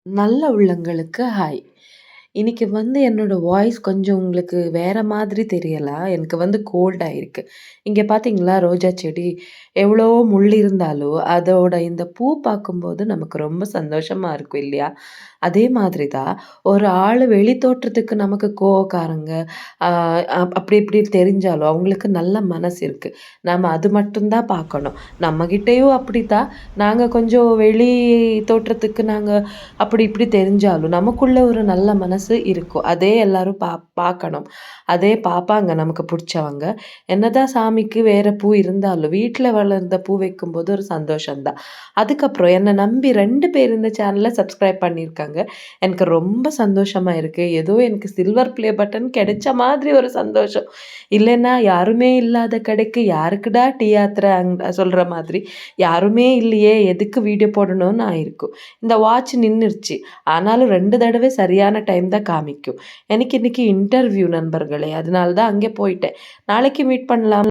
நல்ல உள்ளங்களுக்கு ஹாய். இன்னைக்கு என்னோட வாய்ஸ் கொஞ்சம் உங்களுக்கு வேற மாதிரி தெரியலாம். எனக்கு கோல்ட் ஆயிருக்கு. இங்க பார்த்தீங்களா, ரோஜா செடி எவ்வளோ முள் இருந்தாலும், அதோட இந்த பூ பார்க்கும்போது நமக்கு ரொம்ப சந்தோஷமா இருக்கும் இல்லையா? அதே மாதிரி தான் ஒரு ஆளு வெளி தோற்றத்துக்கு நமக்கு கோவக்காரங்க, அ அப்படி இப்படி தெரிஞ்சாலும் அவங்களுக்கு நல்ல மனசு இருக்கு. நாம அது மட்டும் தான் பார்க்கணும். நம்மகிட்டயும் அப்படித்தான். நாங்க கொஞ்சம் வெளி தோற்றத்துக்கு அப்படி இப்படி தெரிஞ்சாலும், நமக்குள்ள ஒரு நல்ல மனசு இருக்கும். அதே எல்லாரும் பார்க்கணும். அதே பார்ப்பாங்க நமக்கு புடிச்சவங்க. என்னதான் சாமிக்கு வேற பூ இருந்தாலும், வீட்ல வளர்ந்த பூ வைக்கும்போது ஒரு சந்தோஷம் தான். அதுக்கப்புறம் என்ன நம்பி 2 பேர் இந்த சேனல சப்ஸ்கிரைப் பண்ணியிருக்காங்க. எனக்கு ரொம்ப சந்தோஷமா இருக்கு. ஏதோ எனக்கு சில்வர் ப்ளே பட்டன் கிடைச்ச மாதிரி ஒரு சந்தோஷம். இல்லன்னா யாருமே இல்லாத கடைக்கு யாருக்குடா டீ ஆத்துற சொல்ற மாதிரி, யாருமே இல்லையே எதுக்கு வீடியோ போடணும்னு ஆயிருக்கும். இந்த வாட்ச் நின்னுருச்சு. ஆனாலும் 2 தடவை சரியான டைம் தான் காமிக்கும். எனக்கு இன்னைக்கு இன்டர்வியூ நண்பர்களே. அதனால தான் அங்கே போயிட்டேன். நாளைக்கு மீட் பண்ணலாம்.